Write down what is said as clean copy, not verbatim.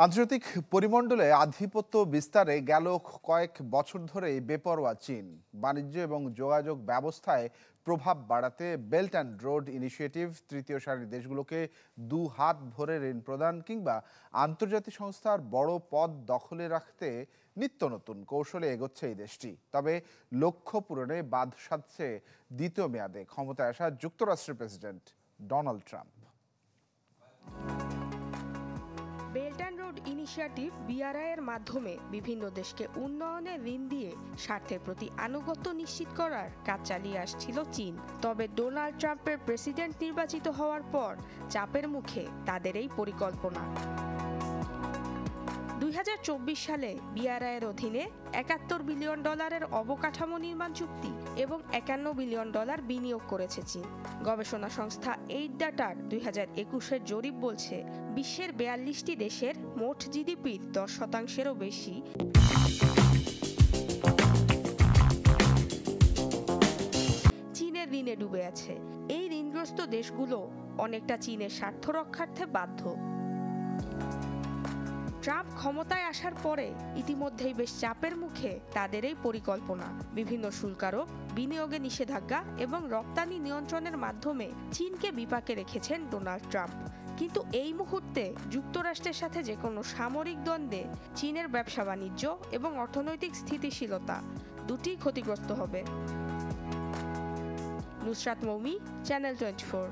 আন্তর্জাতিক পরিমণ্ডলে আধিপত্য বিস্তারে গেল কয়েক বছর ধরেই বেপরোয়া চীন বাণিজ্য এবং যোগাযোগ ব্যবস্থায় প্রভাব বাড়াতে বেল্ট অ্যান্ড রোড ইনিশিয়েটিভ, তৃতীয় সারির দেশগুলোকে দু হাত ভরে ঋণ প্রদান কিংবা আন্তর্জাতিক সংস্থার বড় পদ দখলে রাখতে নিত্য নতুন কৌশলে এগোচ্ছে এই দেশটি। তবে লক্ষ্য পূরণে বাধ সাধছে দ্বিতীয় মেয়াদে ক্ষমতায় আসা যুক্তরাষ্ট্রের president Donald Trump. Belt and road initiative BRI এর মাধ্যমে বিভিন্ন দেশকে উন্নয়নে ঋণ দিয়ে স্বার্থের প্রতি আনুগত্য নিশ্চিত করার কাজ চালিয়ে আসছিল চীন। তবে ডোনাল্ড ট্রাম্পের প্রেসিডেন্ট নির্বাচিত হওয়ার পর চাপের মুখে তাদের এই পরিকল্পনা। 2024 সালে বিআরআই এর অধীনে $71 বিলিয়ন অবকাঠামো নির্মাণ চুক্তি এবং $51 বিলিয়ন বিনিয়োগ করেছে চীন। গবেষণা সংস্থা এইট ডাটার 2021-এর জরিপ বলছে বিশ্বের 42টি দেশের মোট জিডিপির 10%-এরও বেশি চীনের ঋণে ডুবে আছে। এই ঋণগ্রস্ত দেশগুলো অনেকটা চীনের স্বার্থ রক্ষার্থে বাধ্য। ট্রাম্প ক্ষমতায় আসার পরে ইতিমধ্যেই বেশ চাপের মুখে তাদের এই পরিকল্পনা। বিভিন্ন শুল্কারোপ, বিনিয়োগে নিষেধাজ্ঞা এবং রপ্তানি নিয়ন্ত্রণের মাধ্যমে চীনকে বিপাকে রেখেছেন ডোনাল্ড ট্রাম্প। কিন্তু এই মুহূর্তে যুক্তরাষ্ট্রের সাথে যে কোনো সামরিক দ্বন্দ্বে চীনের ব্যবসা বাণিজ্য এবং অর্থনৈতিক স্থিতিশীলতা দুটিই ক্ষতিগ্রস্ত হবে। নুসরাত মৌমি, চ্যানেল 24।